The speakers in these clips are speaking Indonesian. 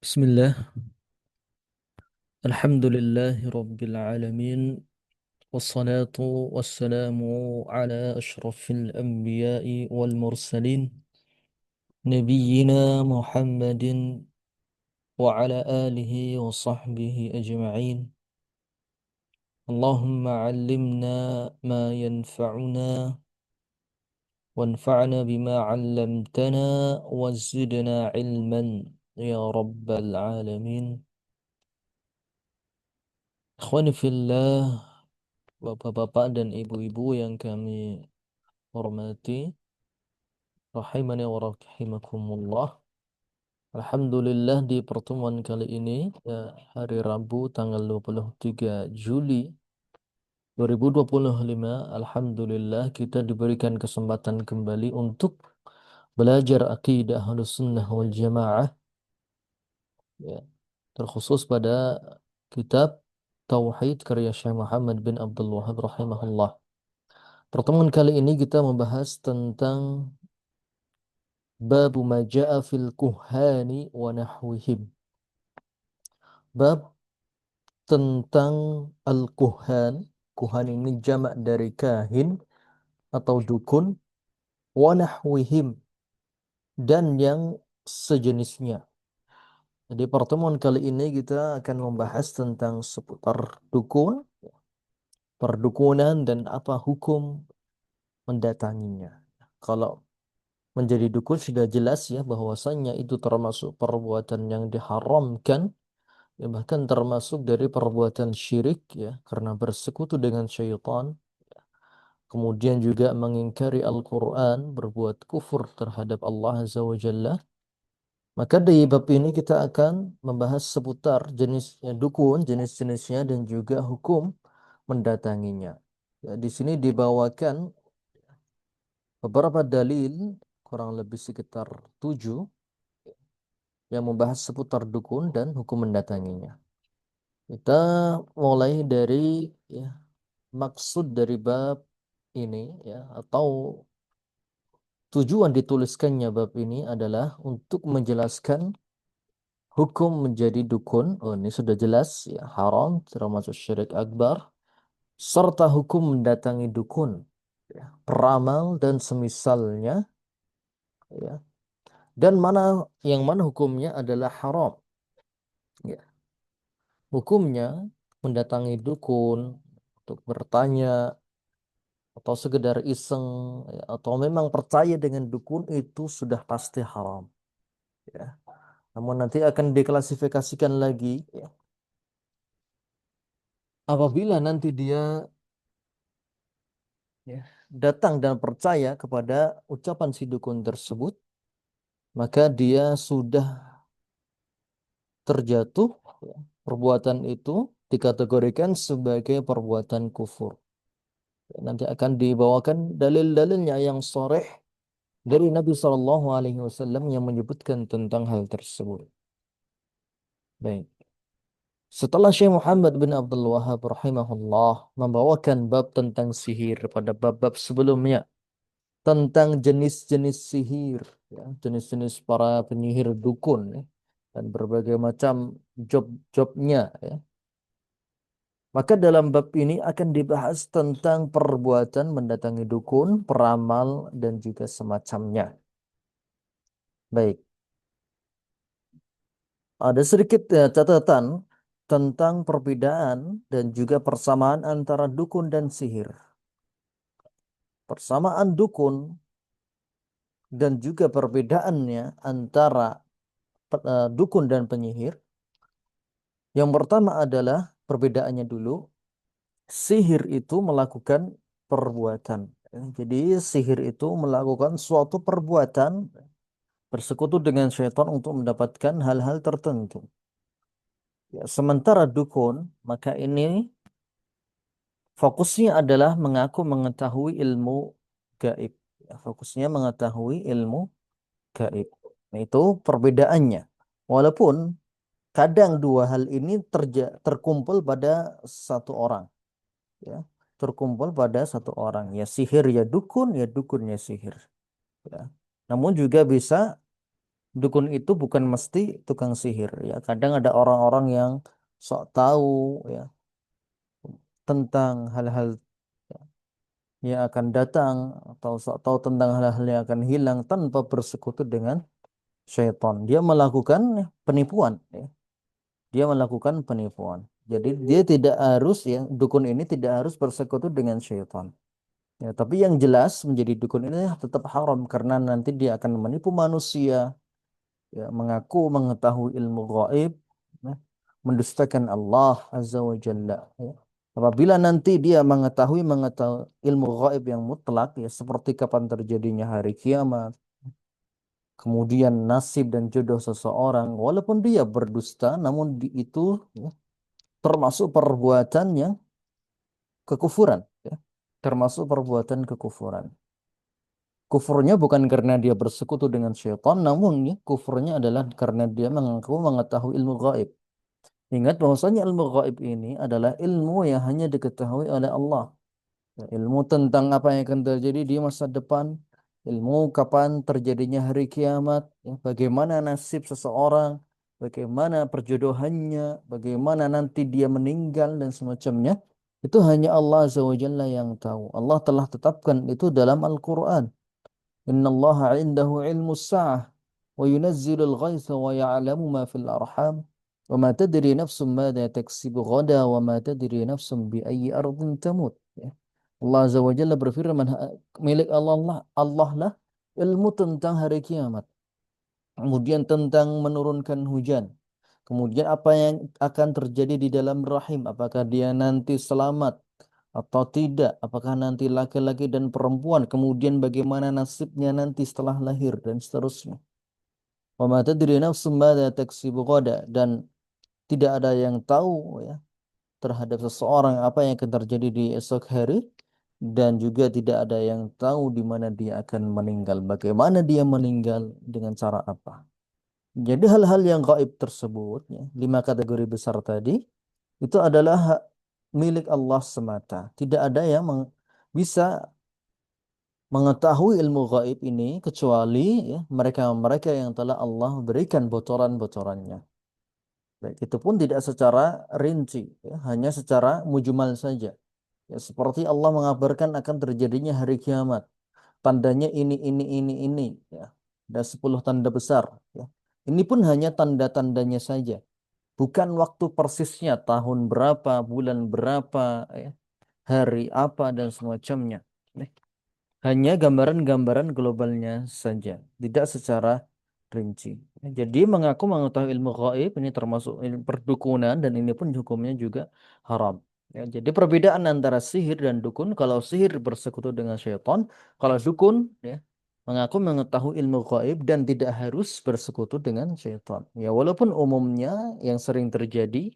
Bismillah, Alhamdulillahi Rabbil Alamin, wassalatu wassalamu ala ashrafil anbiya'i wal mursalin, Nabiyyina Muhammadin wa ala alihi wa sahbihi ajma'in. Allahumma allimna ma yanfa'una, wanfa'na bima 'allamtana, wa zidna ilman ya Rabbal Alamin. Ikhwani fillah, bapak-bapak dan ibu-ibu yang kami hormati, rahimani wa rahimakumullah. Alhamdulillah di pertemuan kali ini, hari Rabu tanggal 23 Juli 2025, Alhamdulillah kita diberikan kesempatan kembali untuk belajar akidah Ahlus Sunnah wal Jamaah, ya, terkhusus pada kitab Tauhid karya Syekh Muhammad bin Abdul Wahab rahimahullah. Pertemuan kali ini kita membahas tentang Babu ma ja'a fil kuhani wa nahwihim. Bab tentang al-kuhan. Kuhan ini jamak dari kahin atau dukun. Wa nahwihim, dan yang sejenisnya. Jadi pertemuan kali ini kita akan membahas tentang seputar dukun, perdukunan, dan apa hukum mendatanginya. Kalau menjadi dukun sudah jelas ya bahwasanya itu termasuk perbuatan yang diharamkan, ya, bahkan termasuk dari perbuatan syirik ya, karena bersekutu dengan syaitan, kemudian juga mengingkari Al-Quran, berbuat kufur terhadap Allah Azza wa Jalla. Maka di bab ini kita akan membahas seputar jenisnya dukun, jenis-jenisnya, dan juga hukum mendatanginya. Ya, di sini dibawakan beberapa dalil, kurang lebih sekitar 7, yang membahas seputar dukun dan hukum mendatanginya. Kita mulai dari ya, maksud dari bab ini ya, atau tujuan dituliskannya bab ini adalah untuk menjelaskan hukum menjadi dukun. Oh, ini sudah jelas ya, haram, termasuk syirik akbar, serta hukum mendatangi dukun, ya, peramal dan semisalnya, ya. Dan yang mana hukumnya adalah haram. Ya. Hukumnya mendatangi dukun untuk bertanya atau sekedar iseng, ya, atau memang percaya dengan dukun itu sudah pasti haram, ya. Namun nanti akan diklasifikasikan lagi ya. Apabila nanti dia ya, datang dan percaya kepada ucapan si dukun tersebut, maka dia sudah terjatuh, ya. Perbuatan itu dikategorikan sebagai perbuatan kufur. Nanti akan dibawakan dalil-dalilnya yang sharih dari Nabi Shallallahu Alaihi Wasallam yang menyebutkan tentang hal tersebut. Baik. Setelah Syekh Muhammad bin Abdul Wahab rahimahullah membawakan bab tentang sihir pada bab-bab sebelumnya, tentang jenis-jenis sihir, ya, jenis-jenis para penyihir dukun, ya, dan berbagai macam job-jobnya, ya. Maka dalam bab ini akan dibahas tentang perbuatan mendatangi dukun, peramal, dan juga semacamnya. Baik, ada sedikit catatan tentang perbedaan dan juga persamaan antara dukun dan sihir. Persamaan dukun dan juga perbedaannya antara dukun dan penyihir. Yang pertama adalah perbedaannya dulu, sihir itu melakukan perbuatan. Jadi sihir itu melakukan suatu perbuatan bersekutu dengan syaitan untuk mendapatkan hal-hal tertentu. Ya, sementara dukun, maka ini fokusnya adalah mengaku mengetahui ilmu gaib. Ya, fokusnya mengetahui ilmu gaib. Nah, itu perbedaannya. Walaupun kadang dua hal ini terkumpul pada satu orang, ya, terkumpul pada satu orang. Ya sihir ya dukun ya sihir. Ya. Namun juga bisa dukun itu bukan mesti tukang sihir ya. Kadang ada orang-orang yang sok tahu ya tentang hal-hal yang akan datang atau sok tahu tentang hal-hal yang akan hilang tanpa bersekutu dengan syaitan. Dia melakukan penipuan ya. Dia melakukan penipuan. Jadi dia tidak harus ya dukun ini tidak harus bersekutu dengan syaitan. Ya, tapi yang jelas menjadi dukun ini tetap haram karena nanti dia akan menipu manusia, ya, mengaku mengetahui ilmu gaib, ya, mendustakan Allah Azza wa Jalla. Ya. Apabila nanti dia mengetahui ilmu gaib yang mutlak, ya seperti kapan terjadinya hari kiamat, kemudian nasib dan jodoh seseorang, walaupun dia berdusta, namun itu ya, termasuk perbuatan yang kekufuran, ya. Termasuk perbuatan kekufuran. Kufurnya bukan karena dia bersekutu dengan syaitan, namun ya, kufurnya adalah karena dia mengaku mengetahui ilmu gaib. Ingat bahwasanya ilmu gaib ini adalah ilmu yang hanya diketahui oleh Allah. Ya, ilmu tentang apa yang akan terjadi di masa depan, ilmu kapan terjadinya hari kiamat, ya, bagaimana nasib seseorang, bagaimana perjodohannya, bagaimana nanti dia meninggal dan semacamnya. Itu hanya Allah Azza wa Jalla yang tahu. Allah telah tetapkan itu dalam Al-Quran. Inna Allah indahu ilmu sa'ah wa yunazzilul ghaitha wa ya'lamu ma fil arham wa ma tadri nafsum madza taksibu ghada wa ma tadri nafsum bi ayyi ardin tamut. Ya. Allah Azza wa Jalla berfirman, milik Allah lah ilmu tentang hari kiamat, kemudian tentang menurunkan hujan, kemudian apa yang akan terjadi di dalam rahim, apakah dia nanti selamat atau tidak, apakah nanti laki-laki dan perempuan, kemudian bagaimana nasibnya nanti setelah lahir dan seterusnya. Wa ma tadri nafsum madza taksibu ghadan, dan tidak ada yang tahu ya terhadap seseorang apa yang akan terjadi di esok hari, dan juga tidak ada yang tahu di mana dia akan meninggal, bagaimana dia meninggal, dengan cara apa. Jadi hal-hal yang gaib tersebut ya, 5 kategori besar tadi itu adalah hak milik Allah semata. Tidak ada yang bisa mengetahui ilmu gaib ini kecuali ya, mereka-mereka yang telah Allah berikan bocoran-bocorannya. Baik, itu pun tidak secara rinci, ya, hanya secara mujmal saja. Ya, seperti Allah mengabarkan akan terjadinya hari kiamat. Tandanya ini. Ya. Ada 10 tanda besar. Ya. Ini pun hanya tanda-tandanya saja. Bukan waktu persisnya, tahun berapa, bulan berapa, ya, hari apa, dan semacamnya. Hanya gambaran-gambaran globalnya saja, tidak secara rinci. Jadi mengaku mengetahui ilmu gaib ini termasuk ilmu perdukunan dan ini pun hukumnya juga haram. Ya, jadi perbedaan antara sihir dan dukun, kalau sihir bersekutu dengan syaitan, kalau dukun ya mengaku mengetahui ilmu gaib dan tidak harus bersekutu dengan syaitan. Ya walaupun umumnya yang sering terjadi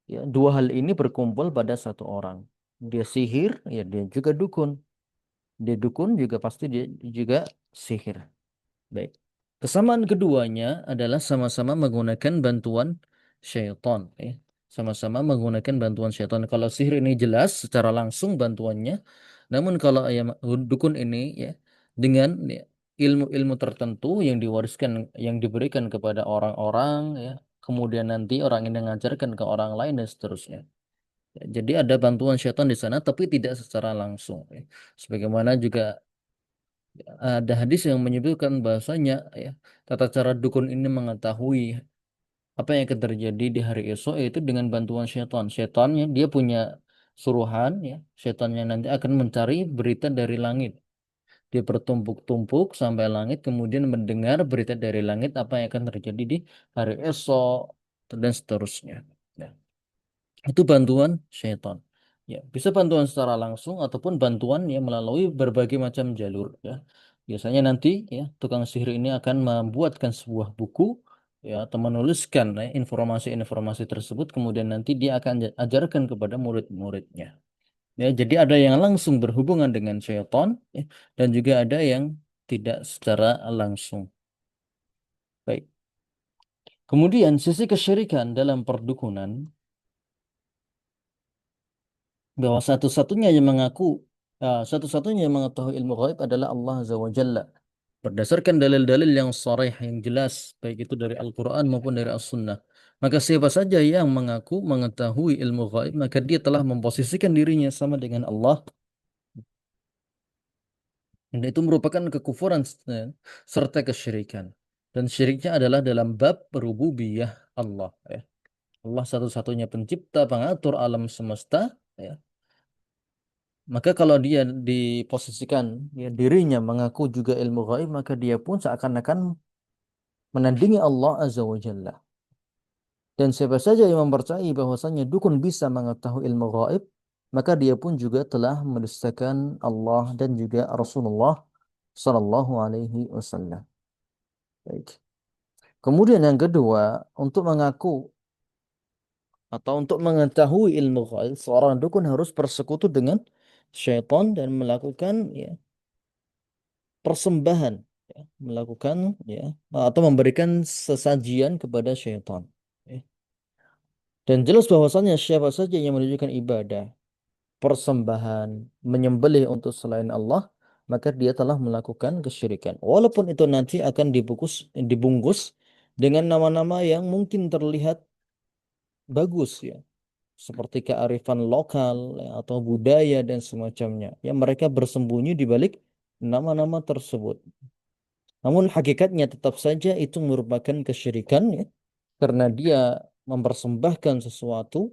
ya dua hal ini berkumpul pada satu orang. Dia sihir, ya dia juga dukun. Dia dukun juga pasti dia juga sihir. Baik. Kesamaan keduanya adalah sama-sama menggunakan bantuan syaitan. Ya. Sama-sama menggunakan bantuan syaitan. Kalau sihir ini jelas secara langsung bantuannya. Namun kalau ya, dukun ini ya dengan ya, ilmu-ilmu tertentu yang diwariskan, yang diberikan kepada orang-orang ya. Kemudian nanti orang ini mengajarkan ke orang lain dan seterusnya. Ya, jadi ada bantuan syaitan di sana tapi tidak secara langsung. Ya. Sebagaimana juga ada hadis yang menyebutkan bahasanya ya tata cara dukun ini mengetahui apa yang akan terjadi di hari esok yaitu dengan bantuan syaitan. Syaitannya dia punya suruhan ya, syaitannya nanti akan mencari berita dari langit. Dia bertumpuk-tumpuk sampai langit kemudian mendengar berita dari langit apa yang akan terjadi di hari esok dan seterusnya. Ya. Itu bantuan syaitan. Ya, bisa bantuan secara langsung ataupun bantuan ya melalui berbagai macam jalur ya. Biasanya nanti ya tukang sihir ini akan membuatkan sebuah buku ya atau menuliskan ya, informasi-informasi tersebut kemudian nanti dia akan ajarkan kepada murid-muridnya. Ya, jadi ada yang langsung berhubungan dengan syaitan ya, dan juga ada yang tidak secara langsung. Baik. Kemudian sisi kesyirikan dalam perdukunan bahwa satu-satunya yang mengetahui ilmu gaib adalah Allah Azza wa Jalla. berdasarkan dalil-dalil yang sharih, yang jelas, baik itu dari Al-Quran maupun dari As-Sunnah. Maka siapa saja yang mengaku mengetahui ilmu gaib, maka dia telah memposisikan dirinya sama dengan Allah. Dan itu merupakan kekufuran serta kesyirikan. Dan syiriknya adalah dalam bab rububiyah Allah. Ya. Allah satu-satunya pencipta, pengatur alam semesta. Ya. Maka kalau dia diposisikan ya, dirinya mengaku juga ilmu gaib, maka dia pun seakan-akan menandingi Allah Azza wa Jalla. Dan siapa saja yang mempercayai bahwasanya dukun bisa mengetahui ilmu gaib, maka dia pun juga telah mendustakan Allah dan juga Rasulullah Sallallahu Alaihi Wasallam. Baik. Kemudian yang kedua, untuk mengaku atau untuk mengetahui ilmu gaib, seorang dukun harus bersekutu dengan syaitan dan melakukan ya, persembahan, ya, melakukan ya, atau memberikan sesajian kepada syaitan. Ya. Dan jelas bahwasanya siapa saja yang menunjukkan ibadah, persembahan, menyembelih untuk selain Allah, maka dia telah melakukan kesyirikan. Walaupun itu nanti akan dibungkus dengan nama-nama yang mungkin terlihat bagus ya, seperti kearifan lokal ya, atau budaya dan semacamnya. Ya mereka bersembunyi di balik nama-nama tersebut. Namun hakikatnya tetap saja itu merupakan kesyirikan ya, karena dia mempersembahkan sesuatu,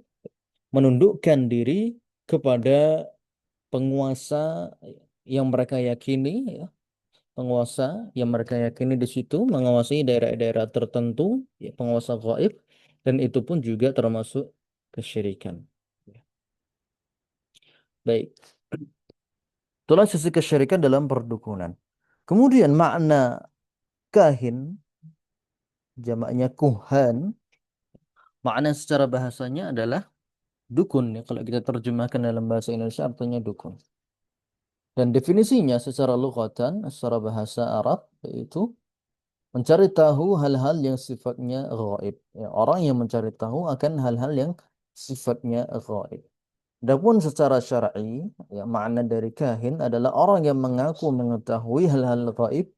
menundukkan diri kepada penguasa yang mereka yakini ya, penguasa yang mereka yakini di situ menguasai daerah-daerah tertentu ya, penguasa gaib, dan itu pun juga termasuk kesyirikan. Ya. Baik, itulah sisi kesyirikan dalam perdukunan. Kemudian makna kahin, jamaknya kuhan, makna secara bahasanya adalah dukun ya. Kalau kita terjemahkan dalam bahasa Indonesia artinya dukun. Dan definisinya secara lughatan, secara bahasa Arab yaitu mencari tahu hal-hal yang sifatnya gaib. Ya, orang yang mencari tahu akan hal-hal yang sifatnya gaib. Adapun secara syar'i, ya, makna dari kahin adalah orang yang mengaku mengetahui hal-hal gaib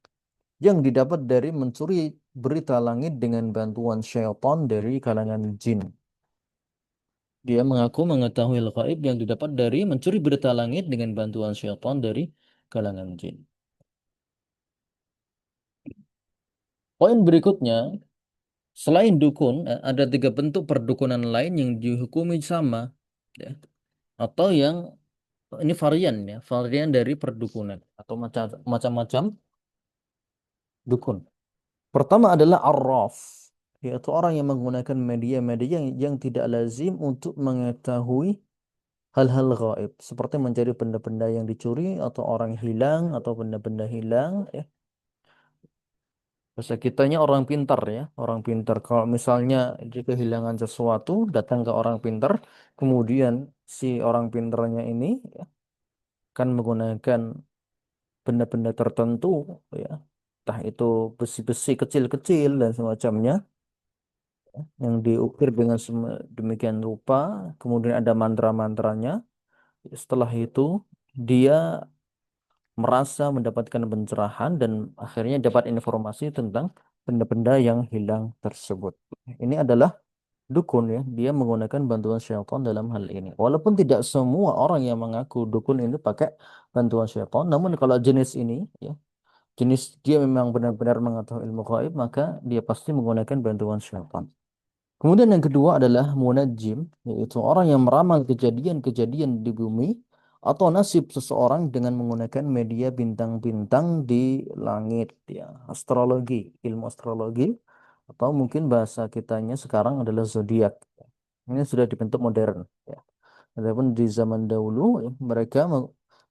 yang didapat dari mencuri berita langit dengan bantuan syaitan dari kalangan jin. Dia mengaku mengetahui hal gaib yang didapat dari mencuri berita langit dengan bantuan syaitan dari kalangan jin. Poin berikutnya, selain dukun, ada tiga bentuk perdukunan lain yang dihukumi sama, ya, atau yang ini varian ya, varian dari perdukunan atau macam-macam dukun. Pertama adalah arraf, yaitu orang yang menggunakan media-media yang tidak lazim untuk mengetahui hal-hal gaib, seperti mencari benda-benda yang dicuri atau orang hilang atau benda-benda hilang. Ya. Bahasa kitanya orang pintar ya, orang pintar. Kalau misalnya dia kehilangan sesuatu, datang ke orang pintar, kemudian si orang pintarnya ini ya, kan menggunakan benda-benda tertentu ya, entah itu besi-besi kecil-kecil dan semacamnya yang diukir dengan demikian rupa, kemudian ada mantra-mantranya. Setelah itu dia merasa mendapatkan pencerahan dan akhirnya dapat informasi tentang benda-benda yang hilang tersebut. Ini adalah dukun ya, dia menggunakan bantuan syaitan dalam hal ini. Walaupun tidak semua orang yang mengaku dukun ini pakai bantuan syaitan, namun kalau jenis ini ya, jenis dia memang benar-benar mengetahui ilmu gaib, maka dia pasti menggunakan bantuan syaitan. Kemudian yang kedua adalah munajjim, yaitu orang yang meramal kejadian-kejadian di bumi atau nasib seseorang dengan menggunakan media bintang-bintang di langit, ya, astrologi, ilmu astrologi, atau mungkin bahasa kitanya sekarang adalah zodiak. Ini sudah dibentuk modern. Ya. Adapun di zaman dahulu ya, mereka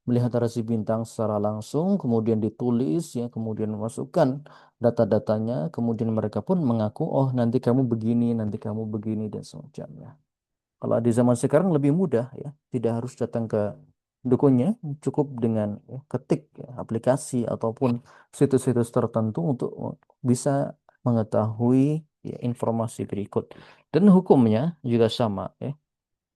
melihat rasi bintang secara langsung, kemudian ditulis, ya, kemudian memasukkan data-datanya, kemudian mereka pun mengaku, oh nanti kamu begini dan semacamnya. Kalau di zaman sekarang lebih mudah, ya, tidak harus datang ke dukunnya, cukup dengan ya, ketik ya, aplikasi ataupun situs-situs tertentu untuk bisa mengetahui ya, informasi berikut. Dan hukumnya juga sama, ya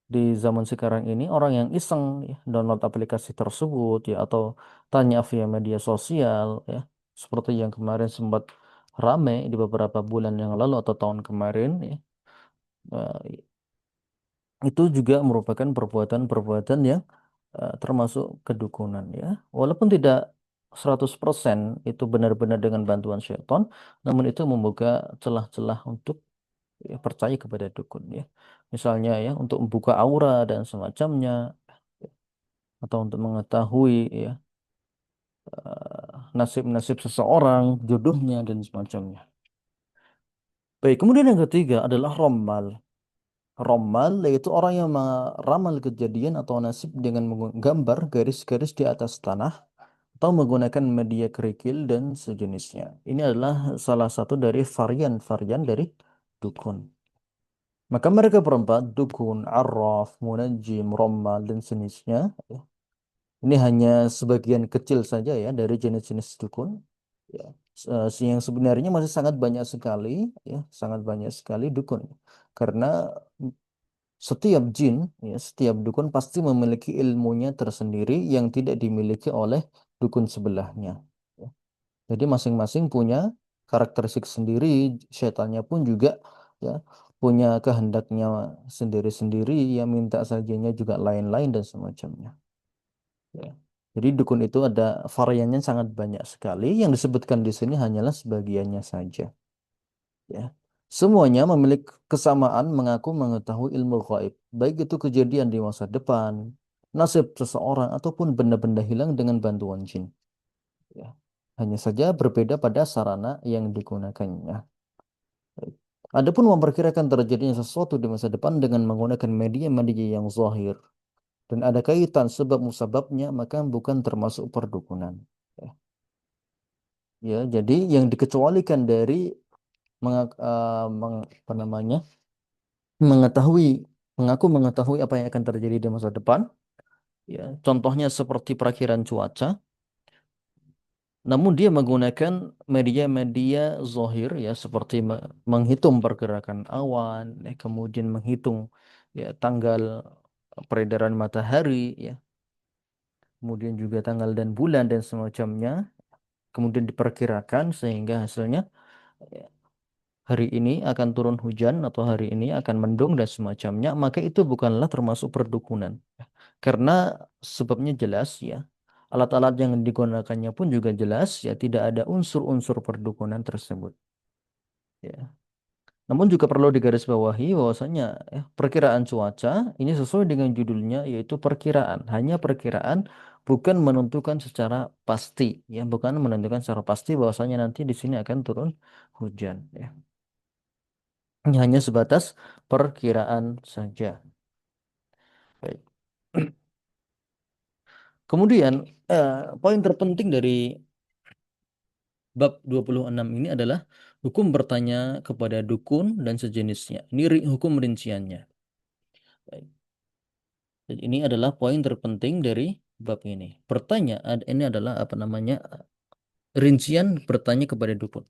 di zaman sekarang ini orang yang iseng ya, download aplikasi tersebut ya atau tanya via media sosial ya seperti yang kemarin sempat ramai di beberapa bulan yang lalu atau tahun kemarin ya. Eh, itu juga merupakan perbuatan-perbuatan yang termasuk kedukunan ya. Walaupun tidak 100% itu benar-benar dengan bantuan syaitan, namun itu membuka celah-celah untuk ya, percaya kepada dukun ya. Misalnya ya untuk membuka aura dan semacamnya atau untuk mengetahui ya nasib-nasib seseorang, jodohnya dan semacamnya. Baik, kemudian yang ketiga adalah romal. Romal yaitu orang yang meramal kejadian atau nasib dengan menggambar garis-garis di atas tanah atau menggunakan media kerikil dan sejenisnya. Ini adalah salah satu dari varian-varian dari dukun. Maka mereka berempat, dukun, arraf, munajim, romal, dan sejenisnya. Ya. Ini hanya sebagian kecil saja ya dari jenis-jenis dukun. Ya. Yang sebenarnya masih sangat banyak sekali, ya, sangat banyak sekali dukun. Karena setiap jin, ya, setiap dukun pasti memiliki ilmunya tersendiri yang tidak dimiliki oleh dukun sebelahnya. Ya. Jadi masing-masing punya karakteristik sendiri, setannya pun juga ya punya kehendaknya sendiri-sendiri, yang minta sajiannya juga lain-lain dan semacamnya. Ya. Jadi dukun itu ada variannya sangat banyak sekali. Yang disebutkan di sini hanyalah sebagiannya saja. Ya. Semuanya memiliki kesamaan mengaku mengetahui ilmu gaib, baik itu kejadian di masa depan, nasib seseorang, ataupun benda-benda hilang dengan bantuan jin. Ya. Hanya saja berbeda pada sarana yang digunakannya. Baik. Adapun memperkirakan terjadinya sesuatu di masa depan dengan menggunakan media-media yang zahir dan ada kaitan sebab musababnya, maka bukan termasuk perdukunan. Ya, ya, jadi yang dikecualikan dari apa namanya mengetahui mengaku mengetahui apa yang akan terjadi di masa depan, ya, contohnya seperti perakiraan cuaca, namun dia menggunakan media-media zohir ya seperti menghitung pergerakan awan, ya, kemudian menghitung ya tanggal peredaran matahari, ya, kemudian juga tanggal dan bulan dan semacamnya, kemudian diperkirakan sehingga hasilnya ya, hari ini akan turun hujan atau hari ini akan mendung dan semacamnya, maka itu bukanlah termasuk perdukunan. Karena sebabnya jelas ya. Alat-alat yang digunakannya pun juga jelas ya, tidak ada unsur-unsur perdukunan tersebut. Ya. Namun juga perlu digarisbawahi bahwasanya ya, perkiraan cuaca ini sesuai dengan judulnya yaitu perkiraan, hanya perkiraan, bukan menentukan secara pasti ya, bukan menentukan secara pasti bahwasanya nanti di sini akan turun hujan ya. Ini hanya sebatas perkiraan saja. Baik. Kemudian poin terpenting dari bab 26 ini adalah hukum bertanya kepada dukun dan sejenisnya. Ini hukum rinciannya. Baik. Jadi ini adalah poin terpenting dari bab ini. Bertanya, ini adalah apa namanya rincian bertanya kepada dukun.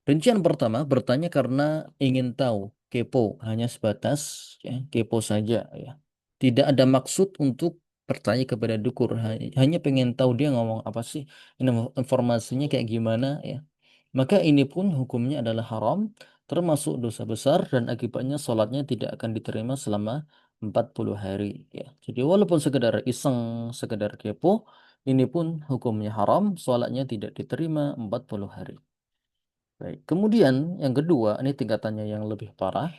Rincian pertama bertanya karena ingin tahu, kepo, hanya sebatas ya, kepo saja ya. Tidak ada maksud untuk bertanya kepada dukun, hanya pengen tahu dia ngomong apa sih, informasinya kayak gimana ya. Maka ini pun hukumnya adalah haram, termasuk dosa besar dan akibatnya sholatnya tidak akan diterima selama 40 hari ya. Jadi walaupun sekedar iseng, sekedar kepo, ini pun hukumnya haram, sholatnya tidak diterima 40 hari. Baik. Kemudian yang kedua, ini tingkatannya yang lebih parah.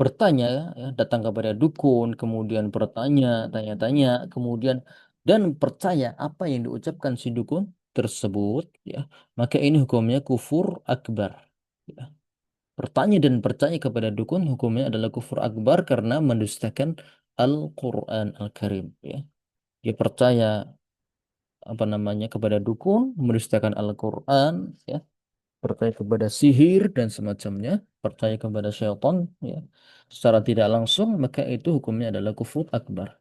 Bertanya, ya, datang kepada dukun, kemudian bertanya, tanya-tanya, kemudian dan percaya apa yang diucapkan si dukun tersebut, ya, maka ini hukumnya kufur akbar. Ya. Bertanya dan percaya kepada dukun hukumnya adalah kufur akbar karena mendustakan Al-Quran Al-Karim. Ya. Dia percaya apa namanya kepada dukun, mendustakan Al-Quran, ya, percaya kepada sihir dan semacamnya, percaya kepada syaitan, ya, secara tidak langsung, maka itu hukumnya adalah kufur akbar.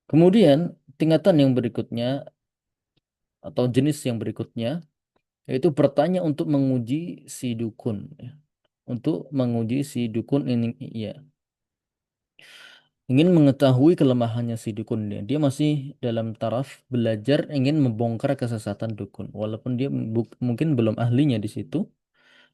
Kemudian tingkatan yang berikutnya atau jenis yang berikutnya yaitu bertanya untuk menguji si dukun, ya. Untuk menguji si dukun ini, ya. ingin mengetahui kelemahannya si dukun dia. Dia masih dalam taraf belajar ingin membongkar kesesatan dukun. Walaupun dia mungkin belum ahlinya di situ,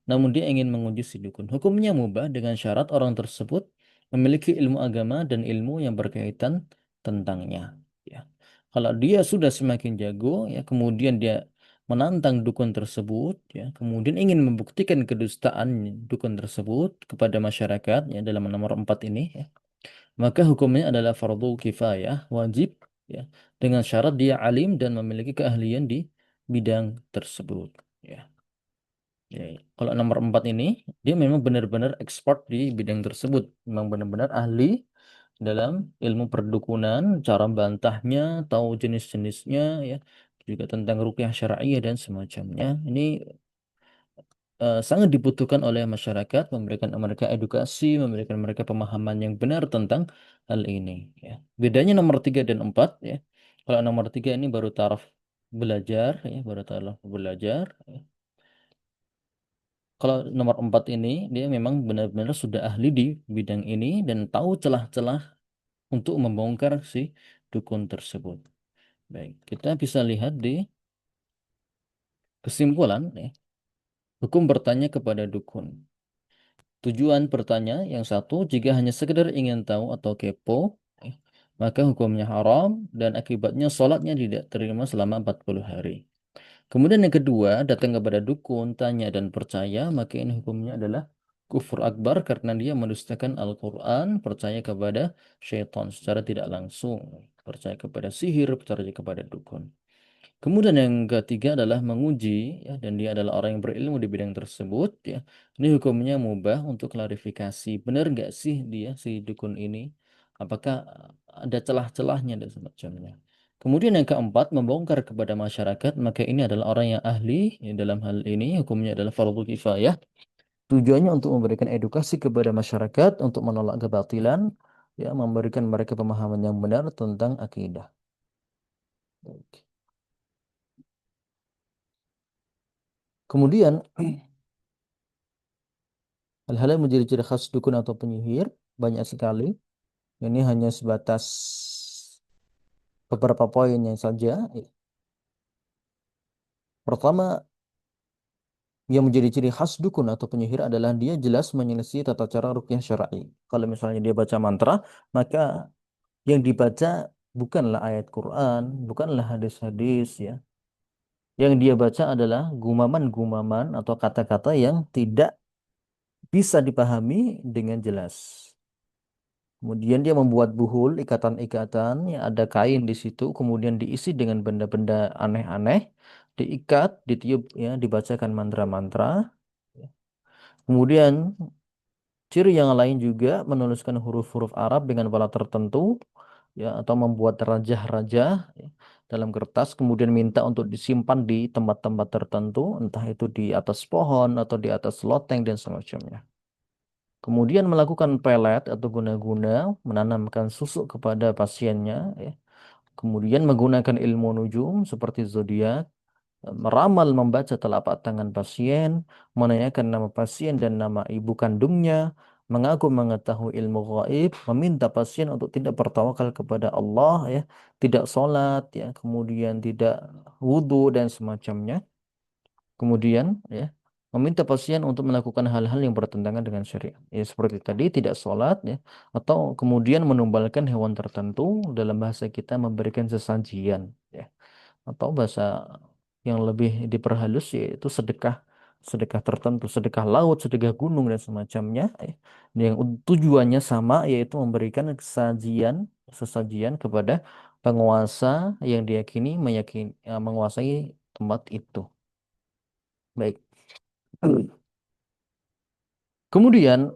namun dia ingin menguji si dukun. Hukumnya mubah dengan syarat orang tersebut memiliki ilmu agama dan ilmu yang berkaitan tentangnya. Ya. Kalau dia sudah semakin jago, ya kemudian dia menantang dukun tersebut, ya kemudian ingin membuktikan kedustaan dukun tersebut kepada masyarakat, ya dalam nomor 4 ini, ya, maka hukumnya adalah fardu kifayah, wajib, ya, dengan syarat dia alim dan memiliki keahlian di bidang tersebut. Ya. Ya, kalau nomor 4 ini, dia memang benar-benar expert di bidang tersebut. Memang benar-benar ahli dalam ilmu perdukunan, cara bantahnya, tahu jenis-jenisnya, ya, juga tentang ruqyah syar'iyyah dan semacamnya. Ini sangat dibutuhkan oleh masyarakat, memberikan mereka edukasi, memberikan mereka pemahaman yang benar tentang hal ini. Ya. Bedanya nomor 3 dan 4, ya. Kalau nomor 3 ini baru taraf belajar, ya, baru taraf belajar. Ya. Kalau nomor 4 ini, dia memang benar-benar sudah ahli di bidang ini dan tahu celah-celah untuk membongkar si dukun tersebut. Baik, kita bisa lihat di kesimpulan, ya. Hukum bertanya kepada dukun. Tujuan bertanya yang satu, jika hanya sekedar ingin tahu atau kepo, eh, maka hukumnya haram dan akibatnya sholatnya tidak terima selama 40 hari. Kemudian yang kedua, datang kepada dukun, tanya dan percaya, maka ini hukumnya adalah kufur akbar karena dia mendustakan Al-Quran, percaya kepada syaitan secara tidak langsung, percaya kepada sihir, percaya kepada dukun. Kemudian yang ketiga adalah menguji, ya, dan dia adalah orang yang berilmu di bidang tersebut, ya. Ini hukumnya mubah untuk klarifikasi. Benar nggak sih dia si dukun ini? Apakah ada celah-celahnya dan semacamnya? Kemudian yang keempat, membongkar kepada masyarakat, maka ini adalah orang yang ahli, ya, dalam hal ini hukumnya adalah fardu kifayah. Tujuannya untuk memberikan edukasi kepada masyarakat untuk menolak kebatilan, ya, memberikan mereka pemahaman yang benar tentang akidah. Baik. Kemudian hal-hal yang menjadi ciri khas dukun atau penyihir banyak sekali. Ini hanya sebatas beberapa poinnya saja. Pertama, yang menjadi ciri khas dukun atau penyihir adalah dia jelas menyelisih tata cara ruqyah syar'i. Kalau misalnya dia baca mantra, maka yang dibaca bukanlah ayat Quran, bukanlah hadis-hadis, ya. Yang dia baca adalah gumaman-gumaman atau kata-kata yang tidak bisa dipahami dengan jelas. Kemudian dia membuat buhul, ikatan-ikatan, ya, ada kain di situ, kemudian diisi dengan benda-benda aneh-aneh, diikat, ditiup, ya, dibacakan mantra-mantra. Kemudian ciri yang lain juga menuliskan huruf-huruf Arab dengan pola tertentu, ya, atau membuat rajah-rajah, ya, dalam kertas, kemudian minta untuk disimpan di tempat-tempat tertentu, entah itu di atas pohon atau di atas loteng dan semacamnya. Kemudian melakukan pelet atau guna-guna, menanamkan susuk kepada pasiennya, ya. Kemudian menggunakan ilmu nujum seperti zodiak, meramal membaca telapak tangan pasien, menanyakan nama pasien dan nama ibu kandungnya, mengaku mengetahui ilmu gaib, meminta pasien untuk tidak bertawakal kepada Allah, ya, tidak sholat, ya, kemudian tidak wudhu dan semacamnya. Kemudian, ya, meminta pasien untuk melakukan hal-hal yang bertentangan dengan syariat. Ya, seperti tadi tidak sholat, ya, atau kemudian menumbalkan hewan tertentu, dalam bahasa kita memberikan sesajian, ya, atau bahasa yang lebih diperhalus yaitu sedekah, sedekah tertentu, sedekah laut, sedekah gunung dan semacamnya, ya, yang tujuannya sama yaitu memberikan kesajian, sesajian kepada penguasa yang diyakini menguasai tempat itu. Baik. Kemudian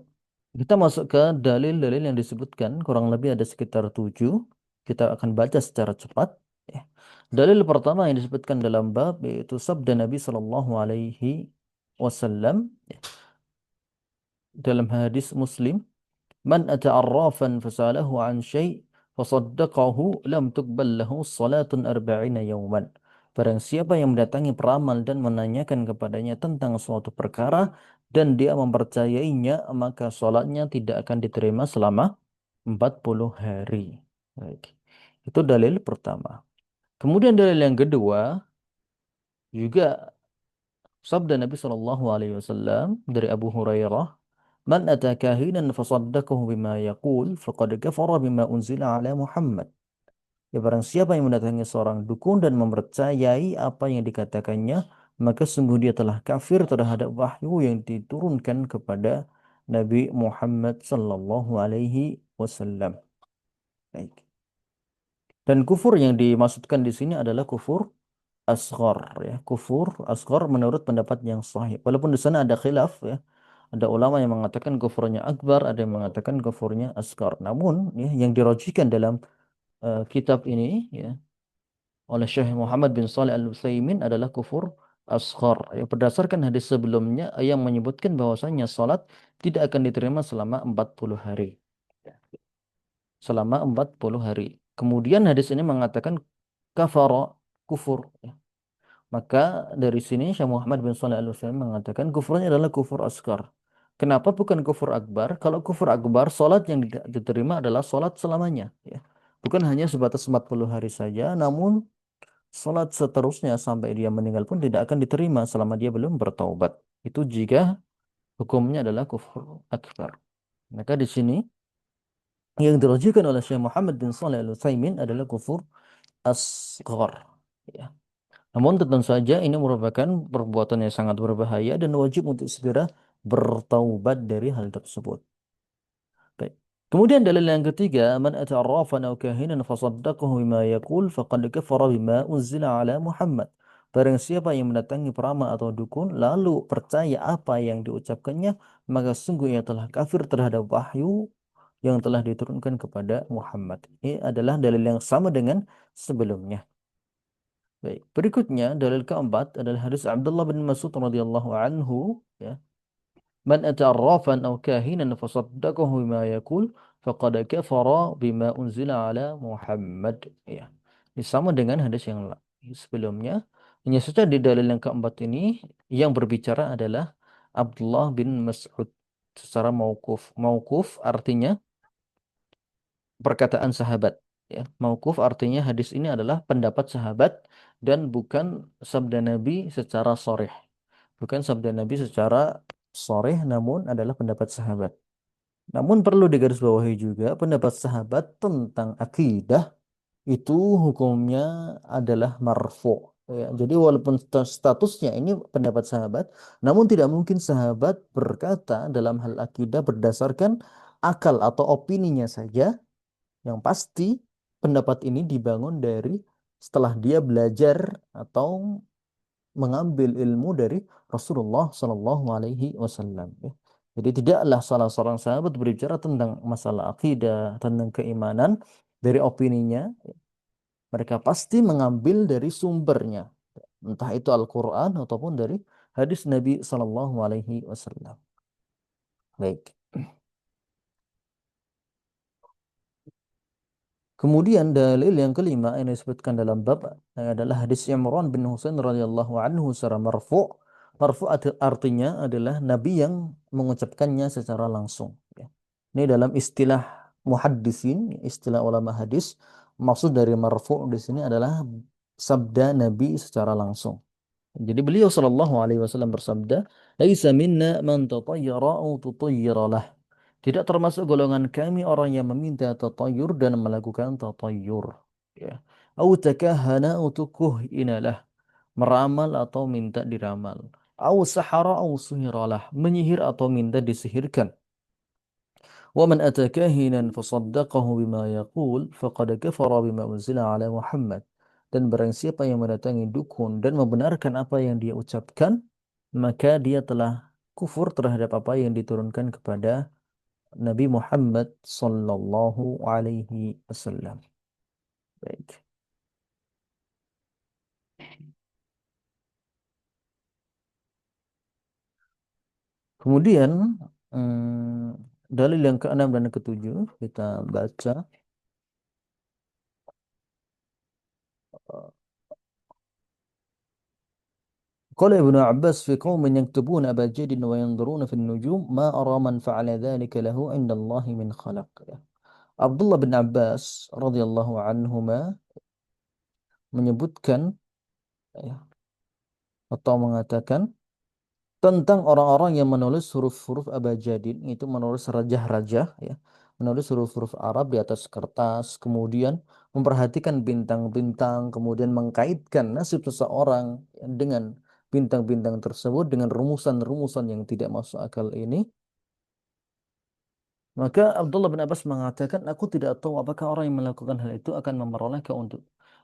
kita masuk ke dalil-dalil yang disebutkan, kurang lebih ada sekitar 7. Kita akan baca secara cepat. Ya. Dalil pertama yang disebutkan dalam bab yaitu sabda Nabi Shallallahu Alaihi Wasallam, ya, dalam hadis Muslim, "Man ata'arrafan fasalahu an syai' fasaddaqahu lam tuqbal lahu salatun arba'ina yawman." Barang siapa yang mendatangi peramal dan menanyakan kepadanya tentang suatu perkara dan dia mempercayainya, maka sholatnya tidak akan diterima selama 40 hari. Baik. Itu dalil pertama. Kemudian dalil yang kedua juga sabda Nabi Shallallahu Alaihi Wasallam dari Abu Hurairah, "Man ata kahinan fasaddaqahu bima yaqul, faqad kafara bima unzila ala Muhammad." Ya barang siapa yang mendatangi seorang dukun dan mempercayai apa yang dikatakannya, maka sungguh dia telah kafir terhadap wahyu yang diturunkan kepada Nabi Muhammad Sallallahu Alaihi Wasallam. Baik. Dan kufur yang dimaksudkan di sini adalah kufur asghar, ya. Kufur asghar menurut pendapat yang sahih. Walaupun di sana ada khilaf, ya. Ada ulama yang mengatakan kufurnya akbar, ada yang mengatakan kufurnya asghar. Namun ya, yang dirajihkan dalam kitab ini, ya, oleh Syekh Muhammad bin Shalih Al-Utsaimin adalah kufur asghar. Ya, berdasarkan hadis sebelumnya yang menyebutkan bahwasanya salat tidak akan diterima selama 40 hari. Ya, selama 40 hari. Kemudian hadis ini mengatakan kafara, kufur. Ya. Maka dari sini Syekh Muhammad bin Shalih Al-Utsaimin mengatakan kufurnya adalah kufur asghar. Kenapa bukan kufur akbar? Kalau kufur akbar, salat yang diterima adalah salat selamanya. Ya. Bukan hanya sebatas 40 hari saja, namun salat seterusnya sampai dia meninggal pun tidak akan diterima selama dia belum bertaubat. Itu jika hukumnya adalah kufur akbar. Maka di sini yang dirajikan oleh Syekh Muhammad bin Shalih Al-Utsaimin adalah kufur asghar. Ya. Namun tentu saja ini merupakan perbuatan yang sangat berbahaya dan wajib untuk segera bertaubat dari hal tersebut. Baik. Kemudian dalil yang ketiga, man ata'arrafan aw kahinan fasaddaqahu bima yaqul faqad kafara bima unzila ala Muhammad. Barang siapa yang mendatangi peramal atau dukun lalu percaya apa yang diucapkannya, maka sungguh ia telah kafir terhadap wahyu yang telah diturunkan kepada Muhammad. Ini adalah dalil yang sama dengan sebelumnya. Baik. Berikutnya dalil keempat adalah hadis Abdullah bin Mas'ud radhiyallahu anhu, ya. Man ata'arrafan aw kahinan fasaddaqahu bima yaqul faqad kafara bima unzila ala Muhammad. Ya. Ini sama dengan hadis yang sebelumnya. Hanya saja di dalil yang keempat ini yang berbicara adalah Abdullah bin Mas'ud secara mauquf. Mauquf artinya perkataan sahabat, ya. Mauquf artinya hadis ini adalah pendapat sahabat dan bukan sabda Nabi secara sharih. Bukan sabda Nabi secara sharih namun adalah pendapat sahabat. Namun perlu digarisbawahi juga pendapat sahabat tentang akidah itu hukumnya adalah marfu. Ya, jadi walaupun statusnya ini pendapat sahabat, namun tidak mungkin sahabat berkata dalam hal akidah berdasarkan akal atau opininya saja. Yang pasti pendapat ini dibangun dari setelah dia belajar atau mengambil ilmu dari Rasulullah Shallallahu Alaihi Wasallam. Ya. Jadi tidaklah salah seorang sahabat berbicara tentang masalah akidah, tentang keimanan dari opininya. Mereka pasti mengambil dari sumbernya, entah itu Al-Quran ataupun dari hadis Nabi Shallallahu Alaihi Wasallam. Baik. Kemudian dalil yang kelima yang disebutkan dalam bab adalah hadis Imran bin Husain radhiyallahu anhu secara marfu. Marfu artinya adalah Nabi yang mengucapkannya secara langsung. Ya. Ini dalam istilah muhaddisin, istilah ulama hadis, maksud dari marfu di sini adalah sabda Nabi secara langsung. Jadi beliau Shallallahu Alaihi Wasallam bersabda, "Laisa minna man tatayyara aw tutayyara lah." Tidak termasuk golongan kami orang yang meminta tatayur dan melakukan tatayur. Ya. Au takahana au tukuhina lah. Meramal atau minta diramal. Au sahara au suhiralah. Menyihir atau minta disihirkan. ومن أتى كاهنا فصدقه بما يقول فقد كفر بما أنزل على محمد. Dan barang siapa yang mendatangi dukun dan membenarkan apa yang dia ucapkan, maka dia telah kufur terhadap apa yang diturunkan kepada Nabi Muhammad sallallahu alaihi wasallam. Baik. Kemudian dalil yang keenam dan ketujuh kita baca. قال ابن عباس في قوم يكتبون أبا جد وينظرون في النجوم ما أرى من فعل ذلك له عند الله من خلق. Abdullah bin Abbas radhiyallahu anhuma menyebutkan ya, atau mengatakan tentang orang-orang yang menulis huruf-huruf abajadin, itu menulis rajah-rajah ya, menulis huruf-huruf Arab di atas kertas, kemudian memperhatikan bintang-bintang, kemudian mengkaitkan nasib seseorang dengan bintang-bintang tersebut dengan rumusan-rumusan yang tidak masuk akal ini. Maka Abdullah bin Abbas mengatakan, aku tidak tahu apakah orang yang melakukan hal itu akan memperoleh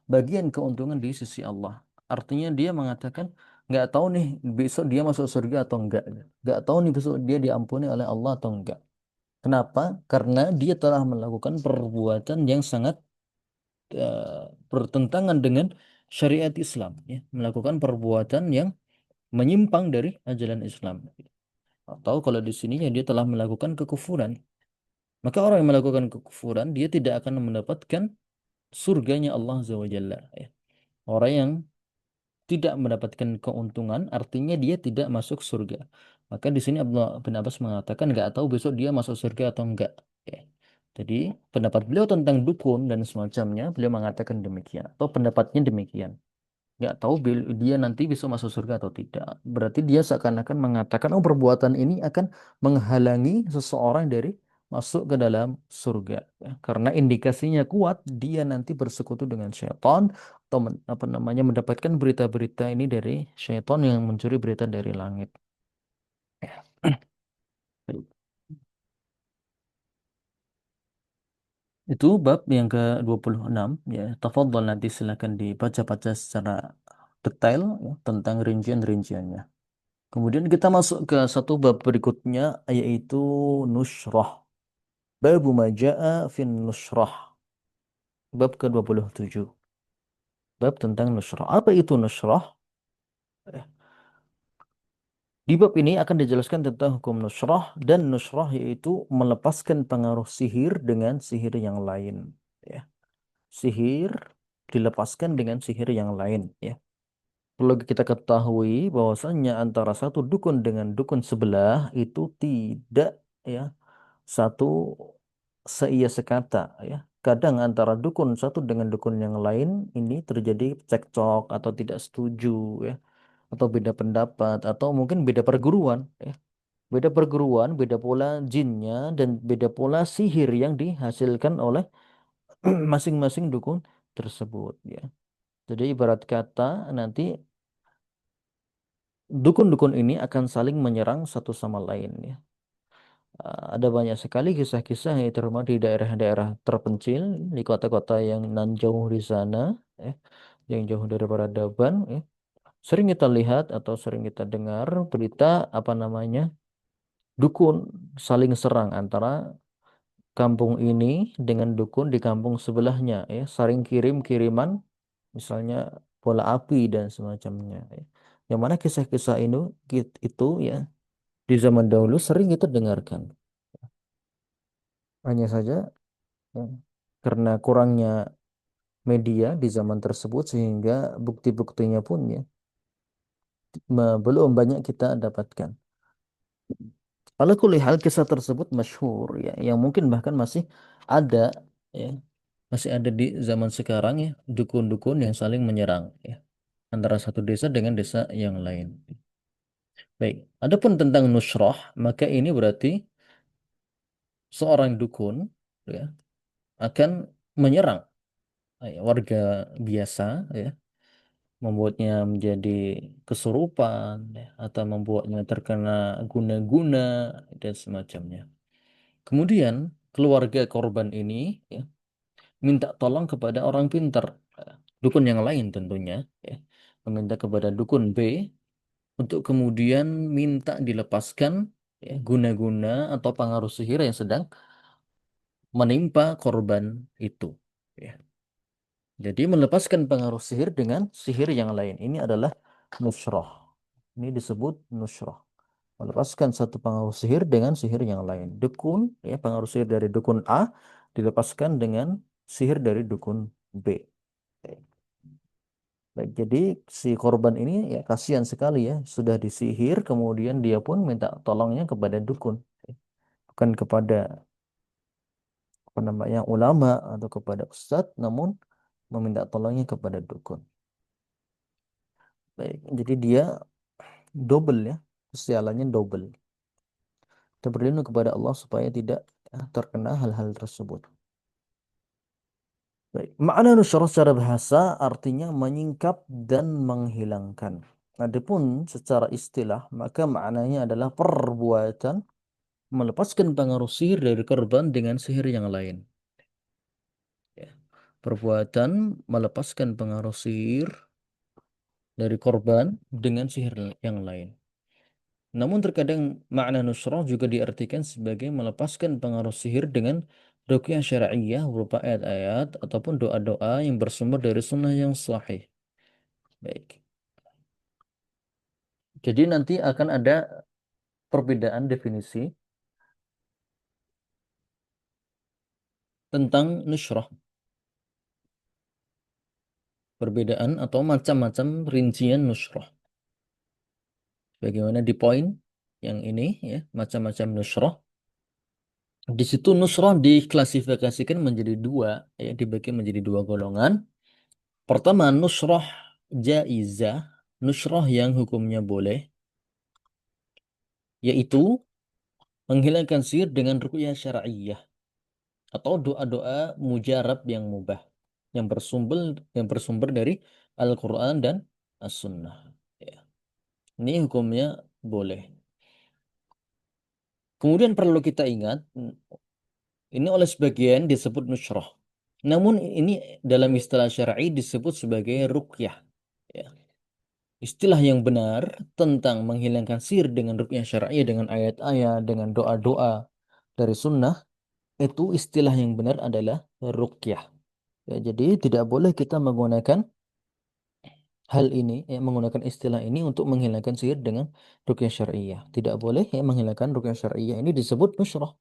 bagian keuntungan di sisi Allah. Artinya dia mengatakan, nggak tahu nih besok dia masuk surga atau enggak. Nggak tahu nih besok dia diampuni oleh Allah atau enggak. Kenapa? Karena dia telah melakukan perbuatan yang sangat bertentangan dengan syariat Islam. Ya. Melakukan perbuatan yang menyimpang dari ajaran Islam. Atau kalau di sininya dia telah melakukan kekufuran. Maka orang yang melakukan kekufuran, dia tidak akan mendapatkan surganya Allah Azza wa Jalla. Ya. Orang yang tidak mendapatkan keuntungan, artinya dia tidak masuk surga. Maka di sini Abdullah bin Abbas mengatakan nggak tahu besok dia masuk surga atau enggak. Ya. Jadi pendapat beliau tentang dukun dan semacamnya, beliau mengatakan demikian. Atau pendapatnya demikian. Nggak tahu dia nanti bisa masuk surga atau tidak. Berarti dia seakan-akan mengatakan, oh perbuatan ini akan menghalangi seseorang dari masuk ke dalam surga. Ya. Karena indikasinya kuat, dia nanti bersekutu dengan syaitan atau apa namanya mendapatkan berita-berita ini dari syaitan yang mencuri berita dari langit. Ya. Itu bab yang ke-26 ya. Tafadhol nanti silakan dibaca-baca secara detail ya, tentang rincian-rinciannya. Kemudian kita masuk ke satu bab berikutnya yaitu nushrah. Babu maja'a fin nushrah. Bab ke-27. Bab tentang nushrah. Apa itu nushrah? Eh, Di bab ini akan dijelaskan tentang hukum nushrah dan nushrah yaitu melepaskan pengaruh sihir dengan sihir yang lain. Ya. Sihir dilepaskan dengan sihir yang lain. Ya. Perlu kita ketahui bahwasannya antara satu dukun dengan dukun sebelah itu tidak ya satu seia sekata ya. Kadang antara dukun satu dengan dukun yang lain ini terjadi cekcok atau tidak setuju ya, atau beda pendapat atau mungkin beda perguruan ya. Beda perguruan, beda pola jinnya dan beda pola sihir yang dihasilkan oleh masing-masing dukun tersebut ya. Jadi ibarat kata nanti dukun-dukun ini akan saling menyerang satu sama lain ya. Ada banyak sekali kisah-kisah yang terutama di daerah-daerah terpencil, di kota-kota yang nan jauh di sana, ya, yang jauh dari peradaban. Ya. Sering kita lihat atau sering kita dengar berita apa namanya dukun saling serang antara kampung ini dengan dukun di kampung sebelahnya, ya, saling kirim-kiriman, misalnya bola api dan semacamnya. Ya. Yang mana kisah-kisah itu ya di zaman dahulu sering kita dengarkan. Hanya saja ya, karena kurangnya media di zaman tersebut sehingga bukti-buktinya pun ya belum banyak kita dapatkan. Kalau kulihal kisah tersebut masyhur ya, yang mungkin bahkan masih ada ya, masih ada di zaman sekarang ya, dukun-dukun yang saling menyerang ya antara satu desa dengan desa yang lain. Baik, adapun tentang nusrah, maka ini berarti seorang dukun ya akan menyerang warga biasa ya, membuatnya menjadi kesurupan ya, atau membuatnya terkena guna-guna dan semacamnya. Kemudian keluarga korban ini ya, minta tolong kepada orang pintar, dukun yang lain tentunya, ya, meminta kepada dukun B untuk kemudian minta dilepaskan ya, guna-guna atau pengaruh sihir yang sedang menimpa korban itu. Ya. Jadi melepaskan pengaruh sihir dengan sihir yang lain. Ini adalah nusrah. Ini disebut nusrah. Melepaskan satu pengaruh sihir dengan sihir yang lain. Dukun, ya pengaruh sihir dari dukun A dilepaskan dengan sihir dari dukun B. Baik, jadi si korban ini ya kasihan sekali ya, sudah disihir, kemudian dia pun minta tolongnya kepada dukun, bukan kepada apa namanya ulama atau kepada ustadz, namun meminta tolongnya kepada dukun. Baik, jadi dia double ya, kesialannya double. Kita berlindung kepada Allah supaya tidak terkena hal-hal tersebut. Baik, makna nusyarah secara bahasa artinya menyingkap dan menghilangkan. Adapun secara istilah, maka maknanya adalah perbuatan melepaskan pengaruh sihir dari korban dengan sihir yang lain. Ya. Perbuatan melepaskan pengaruh sihir dari korban dengan sihir yang lain. Namun terkadang makna nusrah juga diartikan sebagai melepaskan pengaruh sihir dengan ruqyah syar'iyyah berupa ayat-ayat ataupun doa-doa yang bersumber dari sunnah yang sahih. Baik. Jadi nanti akan ada perbedaan definisi tentang nusrah. Perbedaan atau macam-macam rincian nusrah. Bagaimana di poin yang ini ya, macam-macam nusrah. Di situ nusrah diklasifikasikan menjadi dua, ya, dibagi menjadi dua golongan. Pertama, nusrah jaizah, nusrah yang hukumnya boleh, yaitu menghilangkan sihir dengan ruqyah syar'iyyah atau doa-doa mujarab yang mubah, yang bersumber dari Al-Quran dan As-Sunnah. Ya. Ini hukumnya boleh. Kemudian perlu kita ingat, ini oleh sebagian disebut nusrah. Namun ini dalam istilah syar'i disebut sebagai ruqyah. Ya. Istilah yang benar tentang menghilangkan sihir dengan ruqyah syar'i dengan ayat-ayat, dengan doa-doa dari sunnah, itu istilah yang benar adalah ruqyah. Ya, jadi tidak boleh kita menggunakan hal ini, ya, menggunakan istilah ini untuk menghilangkan sihir dengan ruqyah syar'iyyah. Tidak boleh ya menghilangkan ruqyah syar'iyyah ini disebut nusrah.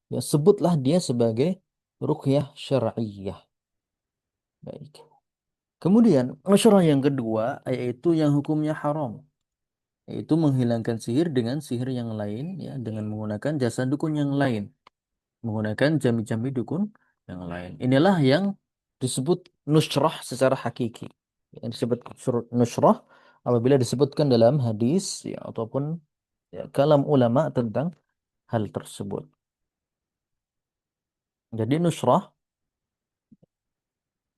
Ya, sebutlah dia sebagai ruqyah syar'iyyah. Baik. Kemudian nusrah yang kedua yaitu yang hukumnya haram, yaitu menghilangkan sihir dengan sihir yang lain ya dengan menggunakan jasa dukun yang lain, menggunakan jambi-jambi dukun yang lain. Inilah yang disebut nusrah secara hakiki. Yang disebut nusrah apabila disebutkan dalam hadis ya, ataupun ya, kalam ulama tentang hal tersebut. Jadi nusrah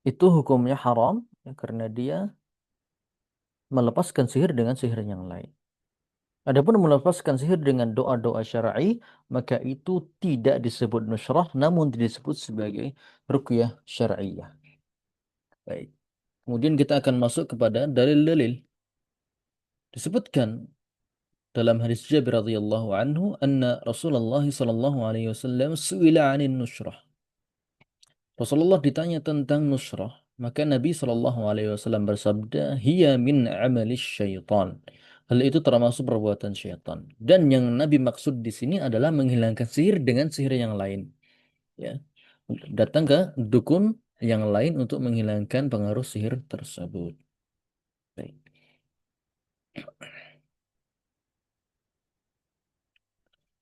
itu hukumnya haram ya, karena dia melepaskan sihir dengan sihir yang lain. Adapun melepaskan sihir dengan doa-doa syar'i, maka itu tidak disebut nusrah, namun disebut sebagai ruqyah syar'iyyah. Baik. Kemudian kita akan masuk kepada dalil-dalil. Disebutkan dalam hadis Jabir radhiyallahu anhu, anna Rasulullah sallallahu alaihi wasallam su'ila 'anil nusrah. Rasulullah ditanya tentang nusrah, maka Nabi sallallahu alaihi wasallam bersabda, "Hiya min 'amalis syaitan." Hal itu termasuk perbuatan syaitan. Dan yang Nabi maksud di sini adalah menghilangkan sihir dengan sihir yang lain. Ya. Datang ke dukun yang lain untuk menghilangkan pengaruh sihir tersebut. Baik.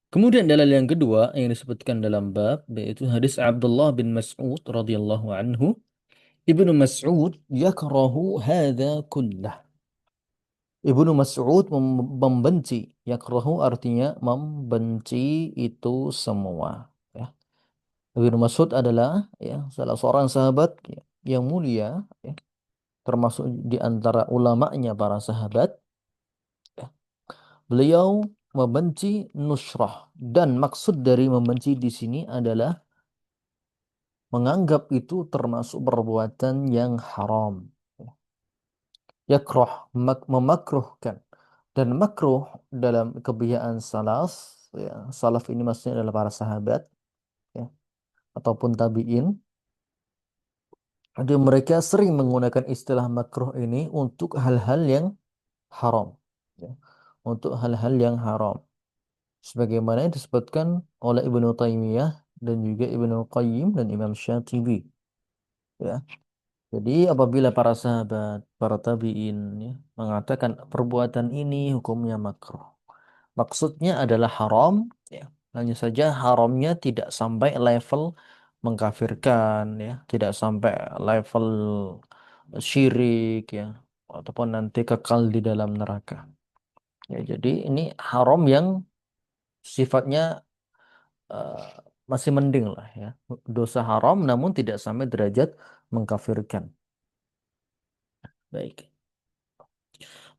Kemudian dalil yang kedua yang disebutkan dalam bab yaitu hadis Abdullah bin Mas'ud radhiyallahu anhu. Ibnu Mas'ud yakrahu hadza kullah. Ibnu Mas'ud membenci, yakrahu artinya membenci itu semua. Ya. Ibnu Mas'ud adalah ya, salah seorang sahabat ya, yang mulia, ya, termasuk di antara ulamanya para sahabat. Ya. Beliau membenci nusrah dan maksud dari membenci di sini adalah menganggap itu termasuk perbuatan yang haram. Yakrah, memakruhkan. Dan makruh dalam kebiasaan salaf, ya, salaf ini maksudnya adalah para sahabat, ya, ataupun tabi'in. Jadi mereka sering menggunakan istilah makruh ini untuk hal-hal yang haram. Ya. Untuk hal-hal yang haram. Sebagaimana yang disebutkan oleh Ibnu Taimiyah dan juga Ibnu Qayyim dan Imam Syatibi. Ya. Jadi apabila para sahabat, para tabi'in ya, mengatakan perbuatan ini hukumnya makruh. Maksudnya adalah haram, ya. Hanya saja haramnya tidak sampai level mengkafirkan ya, tidak sampai level syirik ya, ataupun nanti kekal di dalam neraka. Ya, jadi ini haram yang sifatnya eh, masih mending lah ya. Dosa haram namun tidak sampai derajat mengkafirkan. Baik.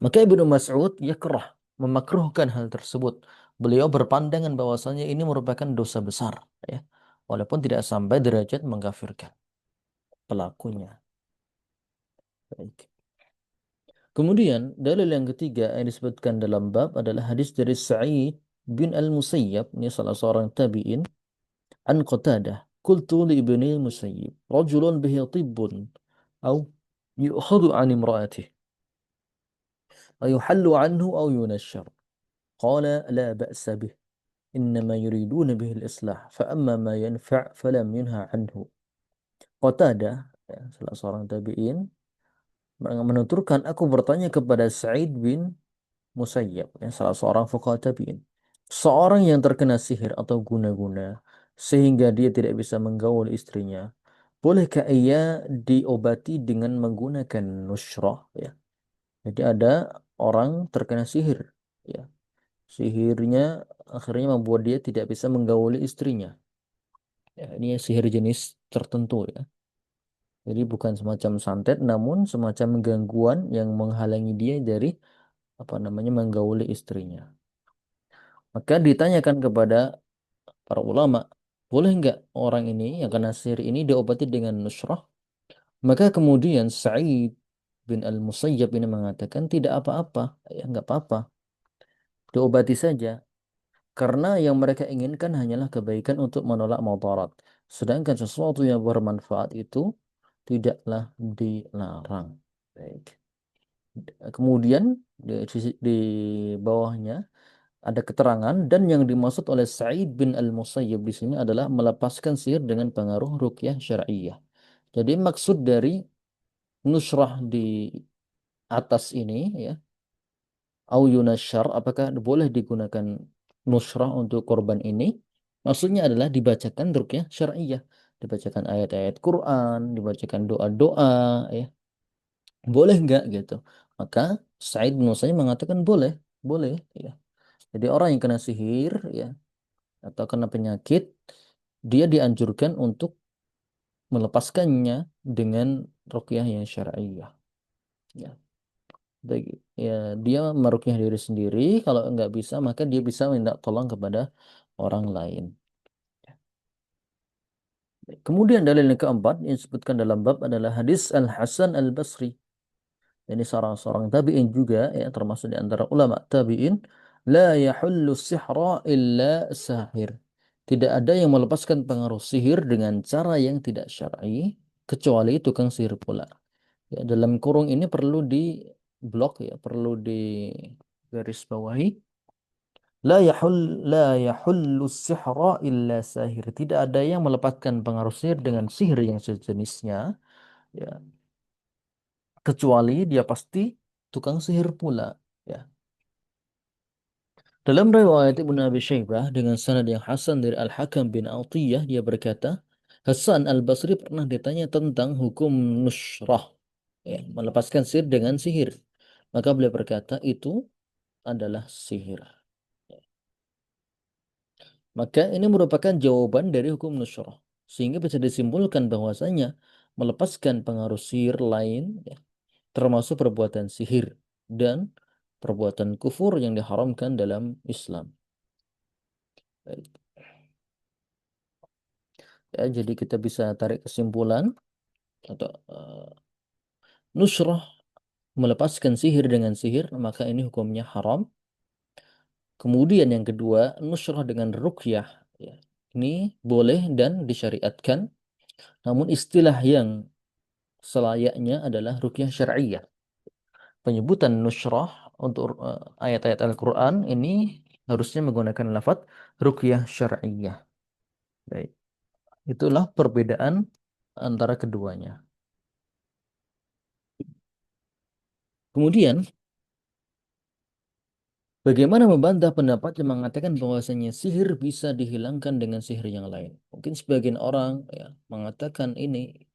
Maka Ibnu Mas'ud yakrah, memakruhkan hal tersebut. Beliau berpandangan bahwasanya ini merupakan dosa besar ya. Walaupun tidak sampai derajat mengkafirkan pelakunya. Baik. Kemudian dalil yang ketiga yang disebutkan dalam bab adalah hadis dari Sa'id bin Al-Musayyab, ini salah seorang tabi'in, an Qatadah. Qultu li ibni Musayyib, rajulun bihi tibbun, au yu'khadu an imra'atih, ayuhallu anhu au yunashar. Qala la ba'sa bih. إنما يريدون به الإصلاح فأما ما ينفع فلم ينهى عنه. Qatadah, ya, salah seorang tabi'in, menuturkan, aku bertanya kepada Sa'id bin Musayyab, ya, salah seorang fuqaha tabi'in. Seorang yang terkena sihir atau guna-guna sehingga dia tidak bisa menggaul istrinya, bolehkah ia diobati dengan menggunakan nusrah? Ya. Jadi ada orang terkena sihir, ya. Sihirnya akhirnya membuat dia tidak bisa menggauli istrinya. Ya, ini sihir jenis tertentu ya. Jadi bukan semacam santet, namun semacam gangguan yang menghalangi dia dari apa namanya menggauli istrinya. Maka ditanyakan kepada para ulama, boleh nggak orang ini yang kena sihir ini diobati dengan nusrah? Maka kemudian Sa'id bin Al-Musayyab ini mengatakan tidak apa-apa, ya nggak apa-apa, diobati saja. Karena yang mereka inginkan hanyalah kebaikan untuk menolak mudarat. Sedangkan sesuatu yang bermanfaat itu tidaklah dilarang. Baik. Kemudian di bawahnya ada keterangan dan yang dimaksud oleh Sa'id bin Al-Musayyib di sini adalah melepaskan sihir dengan pengaruh ruqyah syar'iyyah. Jadi maksud dari nusrah di atas ini ya, au yunasyar, apakah boleh digunakan nusrah untuk korban ini? Maksudnya adalah dibacakan ruqyah syar'iyyah, dibacakan ayat-ayat Quran, dibacakan doa-doa ya. Boleh nggak gitu? Maka Sa'id bin Musayyib mengatakan boleh, boleh ya. Jadi orang yang kena sihir ya atau kena penyakit, dia dianjurkan untuk melepaskannya dengan ruqyah yang syar'iyyah. Ya. Baik, ya dia meruqyah diri sendiri. Kalau nggak bisa, maka dia bisa minta tolong kepada orang lain. Baik. Kemudian dalil yang keempat yang disebutkan dalam bab adalah hadis Al-Hasan Al-Basri. Ini seorang tabi'in juga ya, termasuk di antara ulama tabi'in. La yahullu sihra illa sahir. Tidak ada yang melepaskan pengaruh sihir dengan cara yang tidak syar'i kecuali tukang sihir pula. Ya, dalam kurung ini perlu di blok ya, perlu di garis bawahi. La yahullu sihra illa sahir. Tidak ada yang melepaskan pengaruh sihir dengan sihir yang sejenisnya, ya, kecuali dia pasti tukang sihir pula. Ya. Dalam riwayat Ibnu Abi Syaibah dengan sanad yang hasan dari Al-Hakam bin Atiyah, dia berkata, Hasan Al-Basri pernah ditanya tentang hukum nusrah, ya, melepaskan sihir dengan sihir. Maka beliau berkata, itu adalah sihir. Maka ini merupakan jawaban dari hukum nusrah. Sehingga bisa disimpulkan bahwasanya melepaskan pengaruh sihir lain ya, termasuk perbuatan sihir dan perbuatan kufur yang diharamkan dalam Islam. Baik. Ya, jadi kita bisa tarik kesimpulan atau nusrah melepaskan sihir dengan sihir maka ini hukumnya haram. Kemudian yang kedua, nusrah dengan ruqyah ya, ini boleh dan disyariatkan. Namun istilah yang selayaknya adalah ruqyah syar'iyyah. Penyebutan nusrah untuk ayat-ayat Al-Quran ini harusnya menggunakan lafaz ruqyah syar'iyyah. Baik. Itulah perbedaan antara keduanya. Kemudian Bagaimana membantah pendapat yang mengatakan bahwasanya sihir bisa dihilangkan dengan sihir yang lain? Mungkin sebagian orang ya mengatakan ini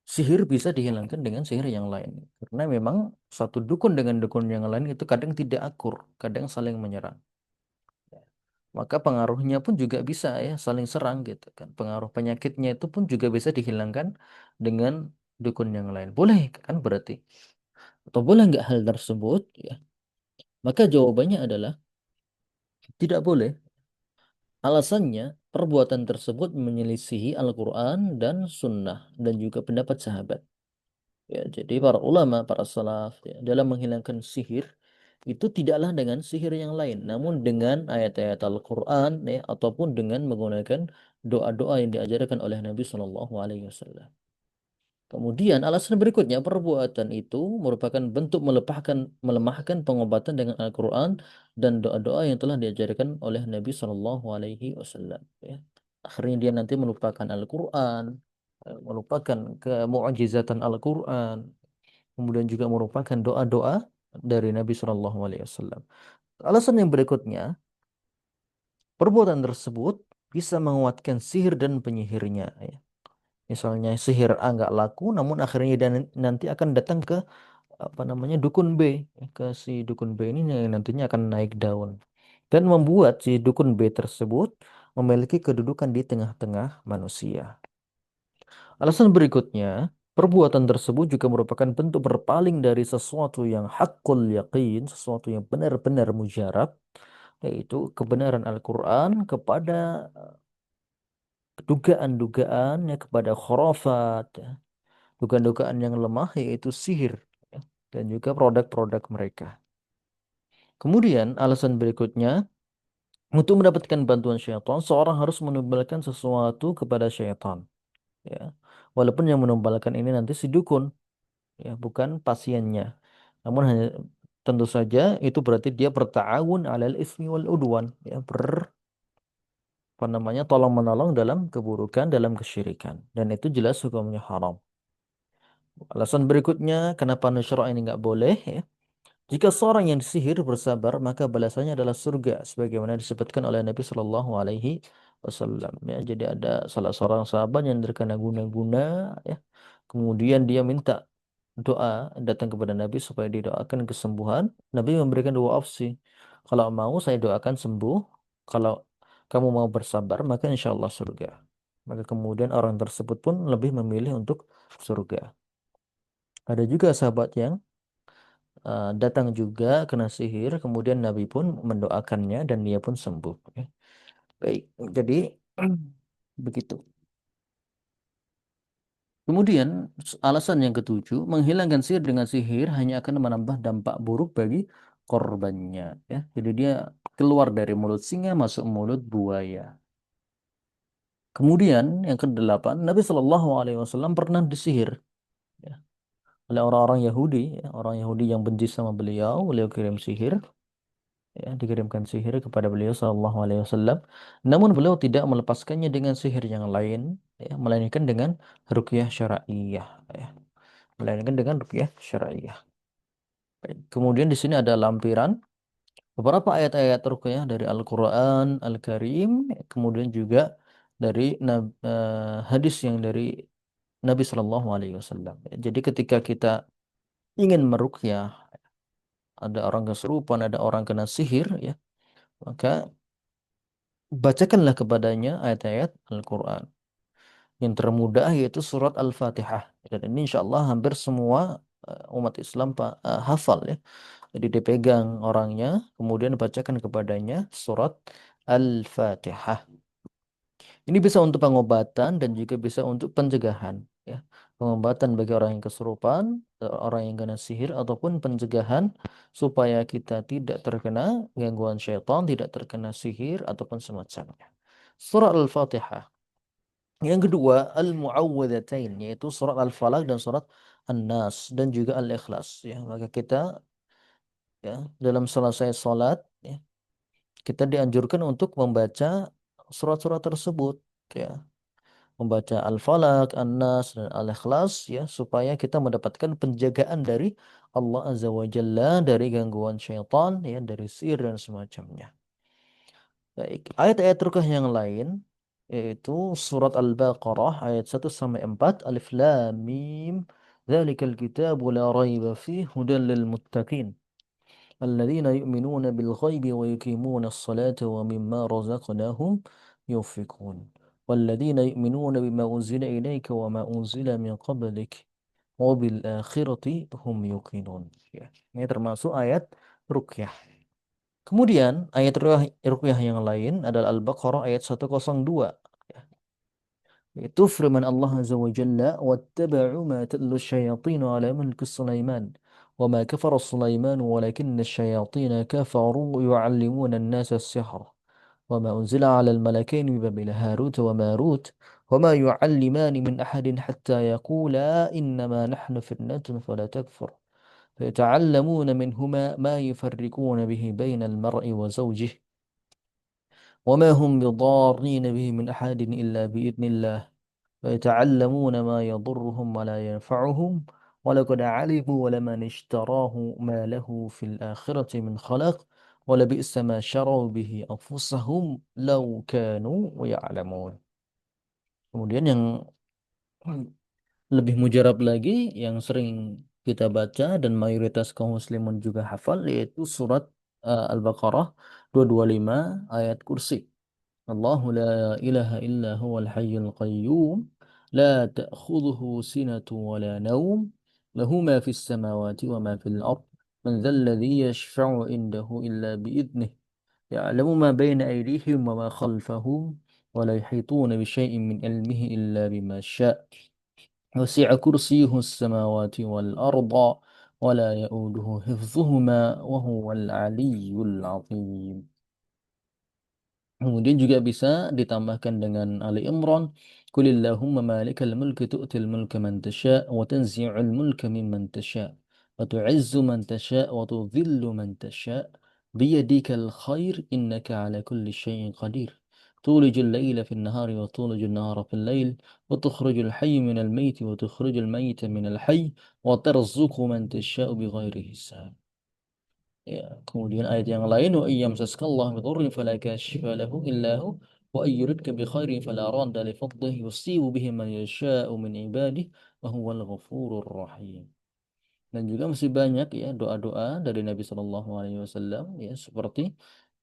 sihir bisa dihilangkan dengan sihir yang lain. Karena memang satu dukun dengan dukun yang lain itu kadang tidak akur, kadang saling menyerang. Maka pengaruhnya pun juga bisa ya saling serang gitu kan. Pengaruh penyakitnya itu pun juga bisa dihilangkan dengan dukun yang lain. Boleh kan berarti? Atau boleh nggak hal tersebut? Ya. Maka jawabannya adalah tidak boleh. Alasannya, perbuatan tersebut menyelisihi Al-Quran dan Sunnah dan juga pendapat sahabat. Ya, jadi para ulama, para salaf ya, dalam menghilangkan sihir itu tidaklah dengan sihir yang lain, namun dengan ayat-ayat Al-Quran ya, ataupun dengan menggunakan doa-doa yang diajarkan oleh Nabi Shallallahu Alaihi Wasallam. Kemudian alasan berikutnya perbuatan itu merupakan bentuk melemahkan pengobatan dengan Al-Quran dan doa-doa yang telah diajarkan oleh Nabi Shallallahu Alaihi Wasallam. Ya. Akhirnya dia nanti melupakan Al-Quran, melupakan kemu'jizatan Al-Quran, kemudian juga merupakan doa-doa dari Nabi Shallallahu Alaihi Wasallam. Alasan yang berikutnya, perbuatan tersebut bisa menguatkan sihir dan penyihirnya. Ya. Misalnya sihir A nggak laku, namun akhirnya dia nanti akan datang ke apa namanya dukun B, ke si dukun B ini yang nantinya akan naik daun dan membuat si dukun B tersebut memiliki kedudukan di tengah-tengah manusia. Alasan berikutnya, perbuatan tersebut juga merupakan bentuk berpaling dari sesuatu yang hakul yakin, sesuatu yang benar-benar mujarab, yaitu kebenaran Al-Quran kepada dugaan-dugaan ya kepada khurafat, ya. Dugaan-dugaan yang lemah yaitu sihir ya, dan juga produk-produk mereka. Kemudian alasan berikutnya, untuk mendapatkan bantuan syaitan, seorang harus menumbalkan sesuatu kepada syaitan. Ya. Walaupun yang menumbalkan ini nanti si dukun, ya, bukan pasiennya. Namun hanya tentu saja itu berarti dia berta'awun alal ismi wal udwan, ya, apa namanya tolong menolong dalam keburukan, dalam kesyirikan, dan itu jelas hukumnya haram. Alasan berikutnya kenapa nusyra ini nggak boleh ya. Jika seorang yang disihir bersabar, maka balasannya adalah surga, sebagaimana disebutkan oleh Nabi Shallallahu Alaihi Wasallam. Ya, jadi ada salah seorang sahabat yang terkena guna-guna, ya. Kemudian dia minta doa datang kepada Nabi supaya didoakan kesembuhan. Nabi memberikan dua opsi. Kalau mau saya doakan sembuh, kalau kamu mau bersabar, maka insya Allah surga. Maka kemudian orang tersebut pun lebih memilih untuk surga. Ada juga sahabat yang datang juga kena sihir, kemudian Nabi pun mendoakannya dan dia pun sembuh. Ya. Baik, jadi begitu. Kemudian alasan yang ketujuh, menghilangkan sihir dengan sihir hanya akan menambah dampak buruk bagi korbannya. Ya, jadi dia keluar dari mulut singa masuk mulut buaya. Kemudian yang kedelapan, Nabi Shallallahu Alaihi Wasallam pernah disihir ya, oleh orang-orang Yahudi, ya, orang Yahudi yang benci sama beliau, beliau kirim sihir. Ya, dikirimkan sihir kepada beliau Shallallahu Alaihi Wasallam. Namun beliau tidak melepaskannya dengan sihir yang lain, ya, melainkan dengan ruqyah syar'iyah, ya, melainkan dengan ruqyah syar'iyah. Baik. Kemudian di sini ada lampiran beberapa ayat-ayat ruqyah dari Al-Quran Al-Karim, ya, kemudian juga dari hadis yang dari Nabi Shallallahu Alaihi Wasallam. Ya, jadi ketika kita ingin meruqyah, ada orang kesurupan, ada orang kena sihir, ya, maka bacakanlah kepadanya ayat-ayat Al-Quran. Yang termudah yaitu surat Al-Fatihah. Dan ini insya Allah hampir semua umat Islam hafal ya. Jadi dipegang orangnya, kemudian bacakan kepadanya surat Al-Fatihah. Ini bisa untuk pengobatan dan juga bisa untuk pencegahan. Ya. Pengobatan bagi orang yang kesurupan, orang yang kena sihir, ataupun pencegahan supaya kita tidak terkena gangguan syaitan, tidak terkena sihir, ataupun semacamnya. Surah Al-Fatihah. Yang kedua, Al-Mu'awwidhatain, yaitu surat Al-Falaq dan surat An-Nas dan juga Al-Ikhlas. Ya, maka kita ya dalam selesai sholat ya, kita dianjurkan untuk membaca surat-surat tersebut. Ya, membaca Al-Falaq, An-Nas, dan Al-Ikhlas ya supaya kita mendapatkan penjagaan dari Allah Azza wa Jalla dari gangguan syaitan ya dari sihir dan semacamnya. Baik, ayat-ayat ruqyah yang lain yaitu surat Al-Baqarah ayat 1 sampai 4 Alif Lam Mim Dzalikal kitabu la raiba fihi hudan lil muttaqin الذين يؤمنون بالغيب ويقيمون الصلاة ومما رزقناهم ينفقون والذين يؤمنون بما أنزل إليك وما أنزل من قبلك وبالآخرة هم يوقنون. Ya, ini termasuk ayat ruqyah. Kemudian ayat ruqyah yang lain adalah Al-Baqarah ayat 102. Itu firman Allah Azza wa Jalla, "Wattaba'u ma tatlu asyayatin ala mulki Sulaiman, wa ma kafara Sulaiman walakinna asyayatin kafaru yu'allimuna an-nasa as-sihr, wa ma unzila 'ala al-malakaini bi Babil Harut wa Marut, wa ma yu'allimani min ahadin hatta yaqula innama nahnu fitnatun fala takfur." فيتعلمون منهما ما يفرقون به بين المرء وزوجه وما هم بضارين به من أحد إلا بإذن الله فيتعلمون ما يضرهم ولا ينفعهم ولقد علموا ولمن اشتراه ما له في الآخرة من خلق ولبئس ما شروا به أنفسهم لو كانوا يعلمون. Kemudian yang lebih mujarab lagi yang sering kita baca dan mayoritas kaum muslimin juga hafal yaitu surat Al-Baqarah 225 ayat kursi. الله لا إله إلا هو الحي القيوم لا تأخذه سنة ولا نوم له ما في السماوات وما في الأرض من ذا الذي يشفع عنده إلا بإذنه يعلم ما بين أيديهم وما خلفهم ولا يحيطون بشيء من علمه إلا بما شاء وسع كرسيه السماوات والأرض ولا يؤوده حفظهما وهو العلي العظيم. Kemudian juga bisa ditambahkan dengan Ali Imran, Qulillahumma malikal mulki tu'til mulka man tasha' wa tanzi'ul mulka mimman tasha' wa tu'izzu man tasha' wa tudhillu man tasha' biyadikal khair innaka ala kulli syai'in qadir. تولج الليل في النهار وتولج النهار في الليل وتخرج الحي من الميت وتخرج الميت من الحي وترزق من تشاء بغير حساب. Ya, kemudian ayat yang lain wa iyyam saskallahu bi dhurrin fala kashifa lahu illa hu wa ayyuridka bi khairin fala radda li fadlihi yusibu bihi man yasha'u min ibadihi wa huwal ghafurur rahim. Dan juga masih banyak ya doa-doa dari Nabi Shallallahu alaihi wasallam ya seperti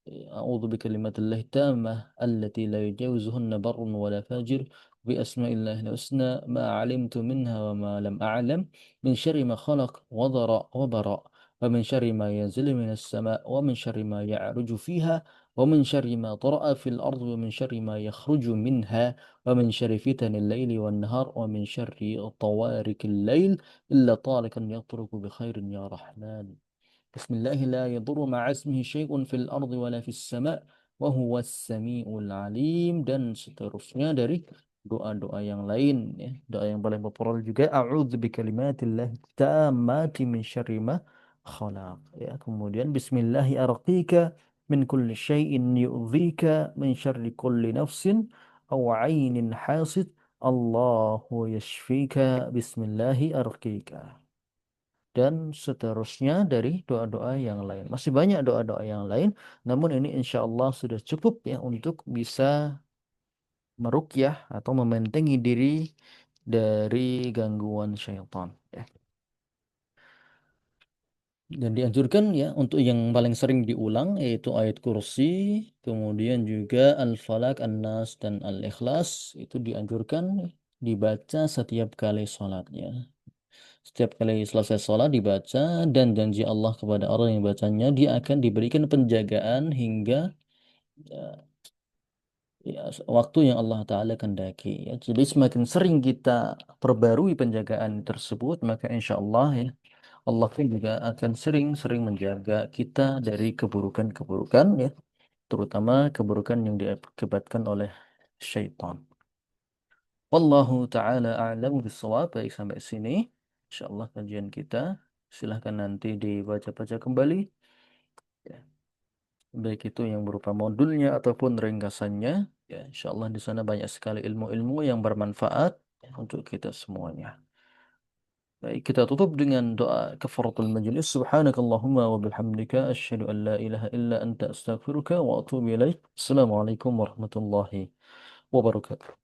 أعوذ بكلمات الله التامة التي لا يجاوزهن بر ولا فاجر بأسماء الله الحسنى ما علمت منها وما لم أعلم من شر ما خلق وضرأ وبرأ ومن شر ما ينزل من السماء ومن شر ما يعرج فيها ومن شر ما طرأ في الأرض ومن شر ما يخرج منها ومن شر فتن الليل والنهار ومن شر طوارق الليل إلا طارقا يطرق بخير يا رحمن بسم الله لا يضر مع اسمه شيء في الأرض ولا في السماء وهو السميع العليم dan seterusnya dari doa-doa yang lain ya. Doa yang paling populer juga a'udzu bikalimatillahi tammati min syarri ma khalaq ya. Kemudian bismillahi arqika min kulli syai'in yu'dhika min syarri kulli nafsin aw 'ainin hasid Allahu yashfika bismillahi arqika dan seterusnya dari doa-doa yang lain. Masih banyak doa-doa yang lain, namun ini insya Allah sudah cukup ya untuk bisa meruqyah atau membentengi diri dari gangguan syaitan. Ya. Dan dianjurkan ya untuk yang paling sering diulang yaitu ayat kursi, kemudian juga Al-Falaq, An-Nas, dan Al-Ikhlas itu dianjurkan dibaca setiap kali sholatnya. Setiap kali selesai sholat dibaca dan janji Allah kepada orang yang bacanya dia akan diberikan penjagaan hingga ya, waktu yang Allah Ta'ala kendaki. Ya. Jadi semakin sering kita perbarui penjagaan tersebut maka insya Allah ya Allah pun juga akan sering-sering menjaga kita dari keburukan-keburukan ya terutama keburukan yang diakibatkan oleh syaitan. Wallahu ta'ala a'lamu bissawab. Baik sampai sini. Insyaallah kajian kita. Silahkan nanti dibaca-baca kembali. Ya. baik itu yang berupa modulnya ataupun ringkasannya. Ya, insya Allah di sana banyak sekali ilmu-ilmu yang bermanfaat untuk kita semuanya. Baik, kita tutup dengan doa kafaratul majlis. Subhanakallahumma wa bihamdika asyhadu an la ilaha illa anta astaghfiruka wa atubu ilaik. Assalamualaikum warahmatullahi wabarakatuh.